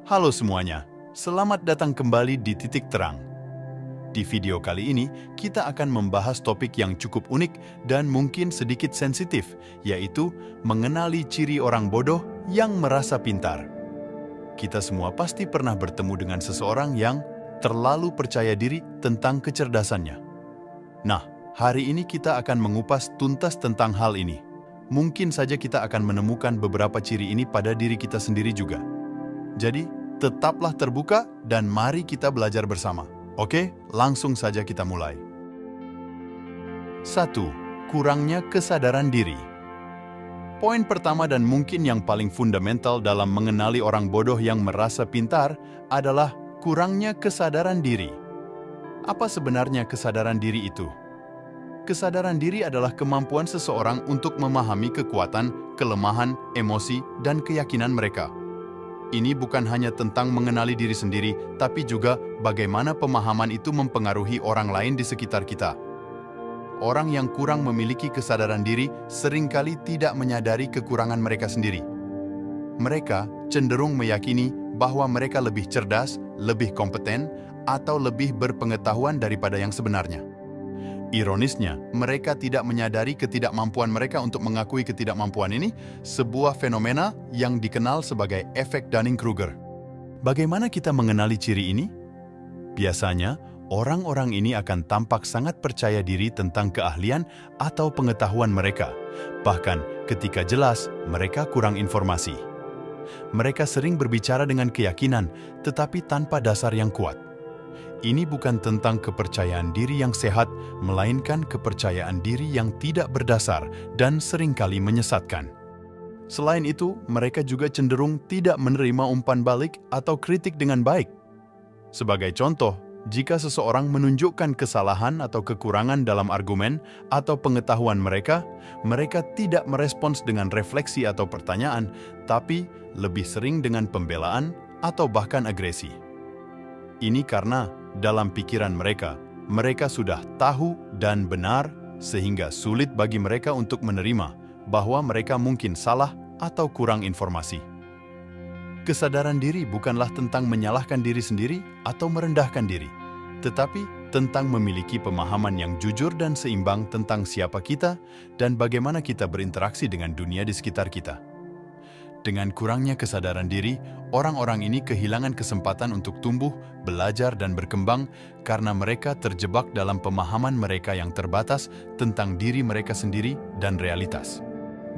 Halo semuanya, selamat datang kembali di Titik Terang. Di video kali ini, kita akan membahas topik yang cukup unik dan mungkin sedikit sensitif, yaitu mengenali ciri orang bodoh yang merasa pintar. Kita semua pasti pernah bertemu dengan seseorang yang terlalu percaya diri tentang kecerdasannya. Nah, hari ini kita akan mengupas tuntas tentang hal ini. Mungkin saja kita akan menemukan beberapa ciri ini pada diri kita sendiri juga. Jadi, tetaplah terbuka dan mari kita belajar bersama. Oke, langsung saja kita mulai. 1. Kurangnya kesadaran diri. Poin pertama dan mungkin yang paling fundamental dalam mengenali orang bodoh yang merasa pintar adalah kurangnya kesadaran diri. Apa sebenarnya kesadaran diri itu? Kesadaran diri adalah kemampuan seseorang untuk memahami kekuatan, kelemahan, emosi, dan keyakinan mereka. Ini bukan hanya tentang mengenali diri sendiri, tapi juga bagaimana pemahaman itu mempengaruhi orang lain di sekitar kita. Orang yang kurang memiliki kesadaran diri seringkali tidak menyadari kekurangan mereka sendiri. Mereka cenderung meyakini bahwa mereka lebih cerdas, lebih kompeten, atau lebih berpengetahuan daripada yang sebenarnya. Ironisnya, mereka tidak menyadari ketidakmampuan mereka untuk mengakui ketidakmampuan ini, sebuah fenomena yang dikenal sebagai efek Dunning-Kruger. Bagaimana kita mengenali ciri ini? Biasanya, orang-orang ini akan tampak sangat percaya diri tentang keahlian atau pengetahuan mereka. Bahkan, ketika jelas, mereka kurang informasi. Mereka sering berbicara dengan keyakinan, tetapi tanpa dasar yang kuat. Ini bukan tentang kepercayaan diri yang sehat, melainkan kepercayaan diri yang tidak berdasar dan seringkali menyesatkan. Selain itu, mereka juga cenderung tidak menerima umpan balik atau kritik dengan baik. Sebagai contoh, jika seseorang menunjukkan kesalahan atau kekurangan dalam argumen atau pengetahuan mereka, mereka tidak merespons dengan refleksi atau pertanyaan, tapi lebih sering dengan pembelaan atau bahkan agresi. Ini karena dalam pikiran mereka, mereka sudah tahu dan benar sehingga sulit bagi mereka untuk menerima bahwa mereka mungkin salah atau kurang informasi. Kesadaran diri bukanlah tentang menyalahkan diri sendiri atau merendahkan diri, tetapi tentang memiliki pemahaman yang jujur dan seimbang tentang siapa kita dan bagaimana kita berinteraksi dengan dunia di sekitar kita. Dengan kurangnya kesadaran diri, orang-orang ini kehilangan kesempatan untuk tumbuh, belajar, dan berkembang karena mereka terjebak dalam pemahaman mereka yang terbatas tentang diri mereka sendiri dan realitas.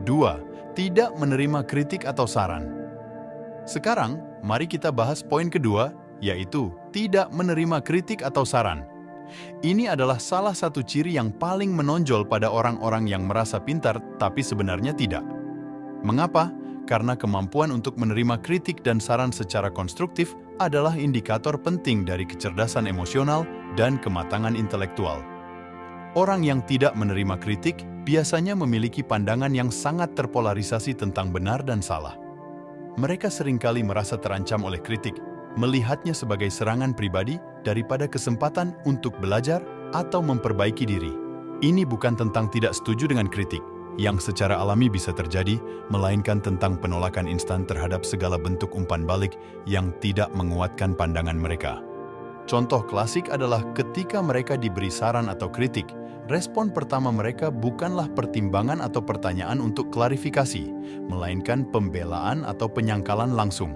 2. Tidak menerima kritik atau saran. Sekarang, mari kita bahas poin kedua, yaitu tidak menerima kritik atau saran. Ini adalah salah satu ciri yang paling menonjol pada orang-orang yang merasa pintar tapi sebenarnya tidak. Mengapa? Karena kemampuan untuk menerima kritik dan saran secara konstruktif adalah indikator penting dari kecerdasan emosional dan kematangan intelektual. Orang yang tidak menerima kritik biasanya memiliki pandangan yang sangat terpolarisasi tentang benar dan salah. Mereka seringkali merasa terancam oleh kritik, melihatnya sebagai serangan pribadi daripada kesempatan untuk belajar atau memperbaiki diri. Ini bukan tentang tidak setuju dengan kritik, yang secara alami bisa terjadi, melainkan tentang penolakan instan terhadap segala bentuk umpan balik yang tidak menguatkan pandangan mereka. Contoh klasik adalah ketika mereka diberi saran atau kritik, respon pertama mereka bukanlah pertimbangan atau pertanyaan untuk klarifikasi, melainkan pembelaan atau penyangkalan langsung.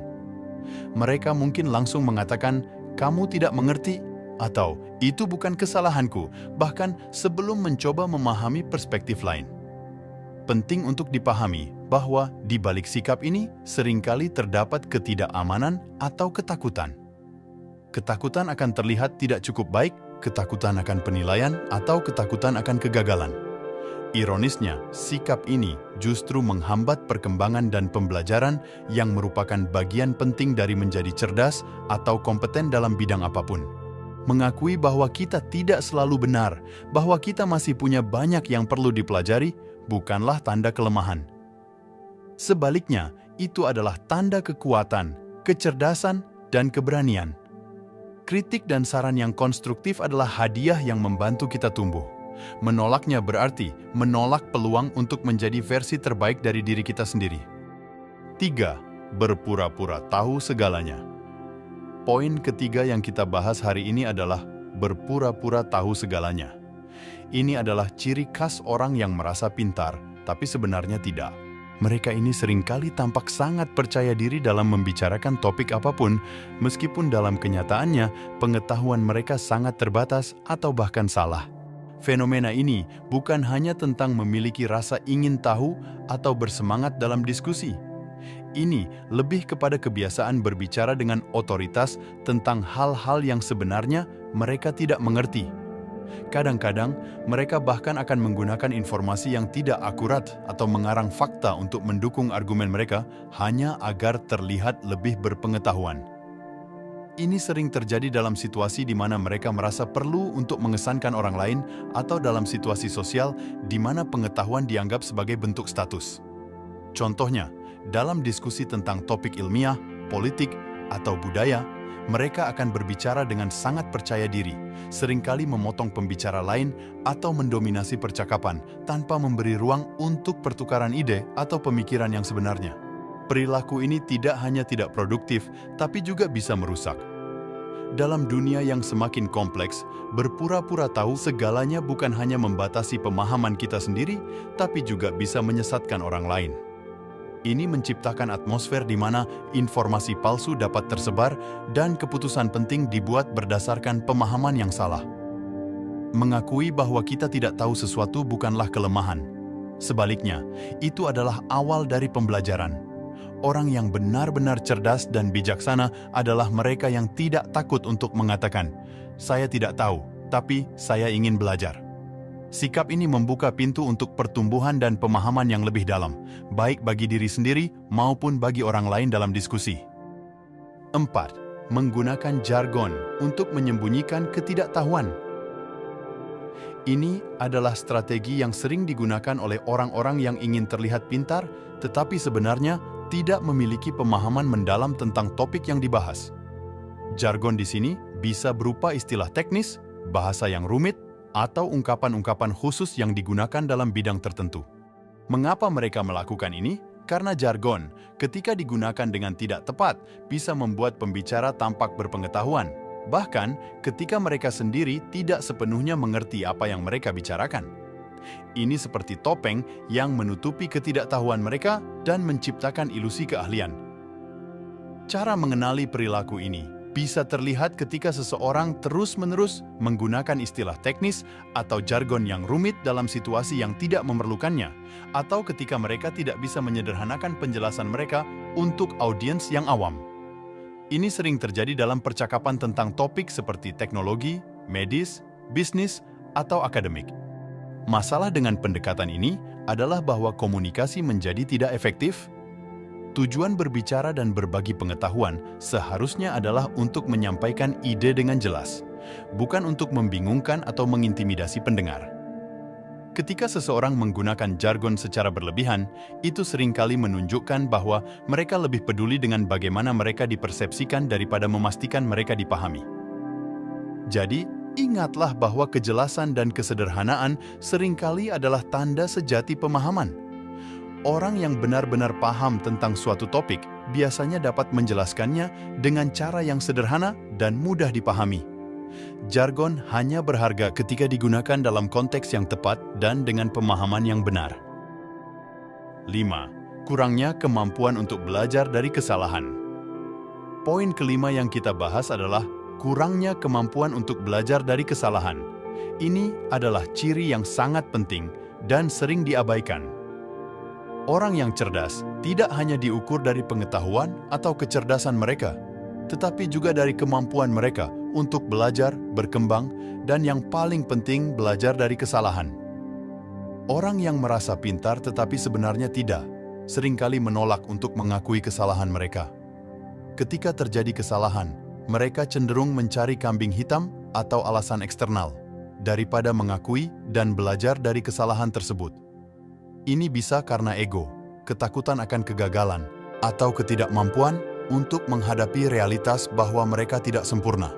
Mereka mungkin langsung mengatakan, "Kamu tidak mengerti," atau "Itu bukan kesalahanku," bahkan sebelum mencoba memahami perspektif lain. Penting untuk dipahami bahwa di balik sikap ini seringkali terdapat ketidakamanan atau ketakutan. Ketakutan akan terlihat tidak cukup baik, ketakutan akan penilaian, atau ketakutan akan kegagalan. Ironisnya, sikap ini justru menghambat perkembangan dan pembelajaran yang merupakan bagian penting dari menjadi cerdas atau kompeten dalam bidang apapun. Mengakui bahwa kita tidak selalu benar, bahwa kita masih punya banyak yang perlu dipelajari, bukanlah tanda kelemahan. Sebaliknya, itu adalah tanda kekuatan, kecerdasan, dan keberanian. Kritik dan saran yang konstruktif adalah hadiah yang membantu kita tumbuh. Menolaknya berarti menolak peluang untuk menjadi versi terbaik dari diri kita sendiri. 3. Berpura-pura tahu segalanya. Poin ketiga yang kita bahas hari ini adalah berpura-pura tahu segalanya. Ini adalah ciri khas orang yang merasa pintar, tapi sebenarnya tidak. Mereka ini seringkali tampak sangat percaya diri dalam membicarakan topik apapun, meskipun dalam kenyataannya pengetahuan mereka sangat terbatas atau bahkan salah. Fenomena ini bukan hanya tentang memiliki rasa ingin tahu atau bersemangat dalam diskusi. Ini lebih kepada kebiasaan berbicara dengan otoritas tentang hal-hal yang sebenarnya mereka tidak mengerti. Kadang-kadang, mereka bahkan akan menggunakan informasi yang tidak akurat atau mengarang fakta untuk mendukung argumen mereka hanya agar terlihat lebih berpengetahuan. Ini sering terjadi dalam situasi di mana mereka merasa perlu untuk mengesankan orang lain atau dalam situasi sosial di mana pengetahuan dianggap sebagai bentuk status. Contohnya, dalam diskusi tentang topik ilmiah, politik, atau budaya, mereka akan berbicara dengan sangat percaya diri, seringkali memotong pembicara lain atau mendominasi percakapan tanpa memberi ruang untuk pertukaran ide atau pemikiran yang sebenarnya. Perilaku ini tidak hanya tidak produktif, tapi juga bisa merusak. Dalam dunia yang semakin kompleks, berpura-pura tahu segalanya bukan hanya membatasi pemahaman kita sendiri, tapi juga bisa menyesatkan orang lain. Ini menciptakan atmosfer di mana informasi palsu dapat tersebar dan keputusan penting dibuat berdasarkan pemahaman yang salah. Mengakui bahwa kita tidak tahu sesuatu bukanlah kelemahan. Sebaliknya, itu adalah awal dari pembelajaran. Orang yang benar-benar cerdas dan bijaksana adalah mereka yang tidak takut untuk mengatakan, "Saya tidak tahu, tapi saya ingin belajar." Sikap ini membuka pintu untuk pertumbuhan dan pemahaman yang lebih dalam, baik bagi diri sendiri maupun bagi orang lain dalam diskusi. 4. Menggunakan jargon untuk menyembunyikan ketidaktahuan. Ini adalah strategi yang sering digunakan oleh orang-orang yang ingin terlihat pintar, tetapi sebenarnya tidak memiliki pemahaman mendalam tentang topik yang dibahas. Jargon di sini bisa berupa istilah teknis, bahasa yang rumit, atau ungkapan-ungkapan khusus yang digunakan dalam bidang tertentu. Mengapa mereka melakukan ini? Karena jargon, ketika digunakan dengan tidak tepat, bisa membuat pembicara tampak berpengetahuan. Bahkan, ketika mereka sendiri tidak sepenuhnya mengerti apa yang mereka bicarakan. Ini seperti topeng yang menutupi ketidaktahuan mereka dan menciptakan ilusi keahlian. Cara mengenali perilaku ini bisa terlihat ketika seseorang terus-menerus menggunakan istilah teknis atau jargon yang rumit dalam situasi yang tidak memerlukannya, atau ketika mereka tidak bisa menyederhanakan penjelasan mereka untuk audiens yang awam. Ini sering terjadi dalam percakapan tentang topik seperti teknologi, medis, bisnis, atau akademik. Masalah dengan pendekatan ini adalah bahwa komunikasi menjadi tidak efektif. Tujuan berbicara dan berbagi pengetahuan seharusnya adalah untuk menyampaikan ide dengan jelas, bukan untuk membingungkan atau mengintimidasi pendengar. Ketika seseorang menggunakan jargon secara berlebihan, itu seringkali menunjukkan bahwa mereka lebih peduli dengan bagaimana mereka dipersepsikan daripada memastikan mereka dipahami. Jadi, ingatlah bahwa kejelasan dan kesederhanaan seringkali adalah tanda sejati pemahaman. Orang yang benar-benar paham tentang suatu topik biasanya dapat menjelaskannya dengan cara yang sederhana dan mudah dipahami. Jargon hanya berharga ketika digunakan dalam konteks yang tepat dan dengan pemahaman yang benar. 5. Kurangnya kemampuan untuk belajar dari kesalahan. Poin kelima yang kita bahas adalah kurangnya kemampuan untuk belajar dari kesalahan. Ini adalah ciri yang sangat penting dan sering diabaikan. Orang yang cerdas tidak hanya diukur dari pengetahuan atau kecerdasan mereka, tetapi juga dari kemampuan mereka untuk belajar, berkembang, dan yang paling penting belajar dari kesalahan. Orang yang merasa pintar tetapi sebenarnya tidak, seringkali menolak untuk mengakui kesalahan mereka. Ketika terjadi kesalahan, mereka cenderung mencari kambing hitam atau alasan eksternal, daripada mengakui dan belajar dari kesalahan tersebut. Ini bisa karena ego, ketakutan akan kegagalan, atau ketidakmampuan untuk menghadapi realitas bahwa mereka tidak sempurna.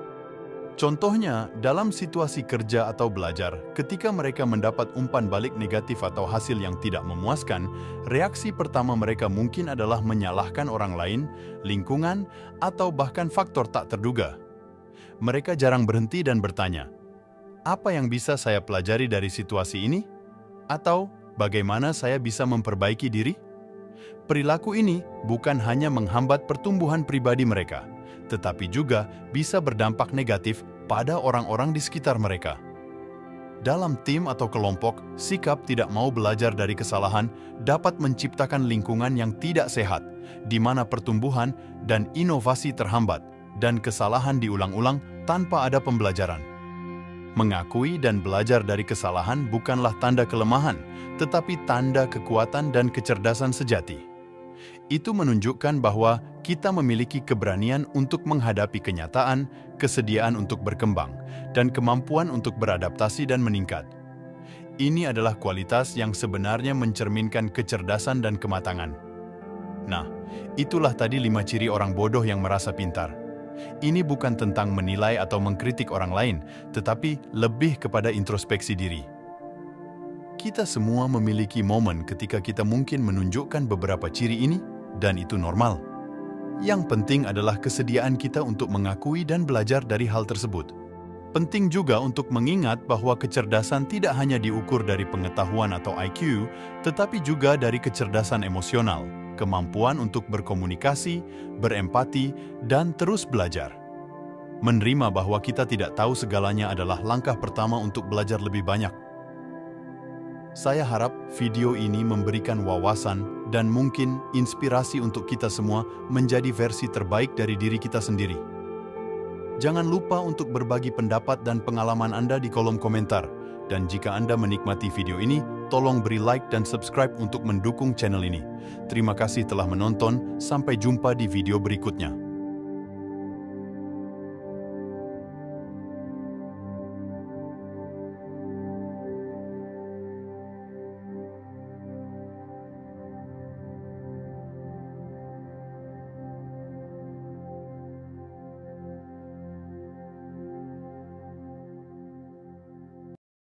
Contohnya, dalam situasi kerja atau belajar, ketika mereka mendapat umpan balik negatif atau hasil yang tidak memuaskan, reaksi pertama mereka mungkin adalah menyalahkan orang lain, lingkungan, atau bahkan faktor tak terduga. Mereka jarang berhenti dan bertanya, "Apa yang bisa saya pelajari dari situasi ini?" Atau, "Bagaimana saya bisa memperbaiki diri?" Perilaku ini bukan hanya menghambat pertumbuhan pribadi mereka, tetapi juga bisa berdampak negatif pada orang-orang di sekitar mereka. Dalam tim atau kelompok, sikap tidak mau belajar dari kesalahan dapat menciptakan lingkungan yang tidak sehat, di mana pertumbuhan dan inovasi terhambat, dan kesalahan diulang-ulang tanpa ada pembelajaran. Mengakui dan belajar dari kesalahan bukanlah tanda kelemahan, tetapi tanda kekuatan dan kecerdasan sejati. Itu menunjukkan bahwa kita memiliki keberanian untuk menghadapi kenyataan, kesediaan untuk berkembang, dan kemampuan untuk beradaptasi dan meningkat. Ini adalah kualitas yang sebenarnya mencerminkan kecerdasan dan kematangan. Nah, itulah tadi 5 ciri orang bodoh yang merasa pintar. Ini bukan tentang menilai atau mengkritik orang lain, tetapi lebih kepada introspeksi diri. Kita semua memiliki momen ketika kita mungkin menunjukkan beberapa ciri ini, dan itu normal. Yang penting adalah kesediaan kita untuk mengakui dan belajar dari hal tersebut. Penting juga untuk mengingat bahwa kecerdasan tidak hanya diukur dari pengetahuan atau IQ, tetapi juga dari kecerdasan emosional, kemampuan untuk berkomunikasi, berempati, dan terus belajar. Menerima bahwa kita tidak tahu segalanya adalah langkah pertama untuk belajar lebih banyak. Saya harap video ini memberikan wawasan dan mungkin inspirasi untuk kita semua menjadi versi terbaik dari diri kita sendiri. Jangan lupa untuk berbagi pendapat dan pengalaman Anda di kolom komentar. Dan jika Anda menikmati video ini, tolong beri like dan subscribe untuk mendukung channel ini. Terima kasih telah menonton, sampai jumpa di video berikutnya.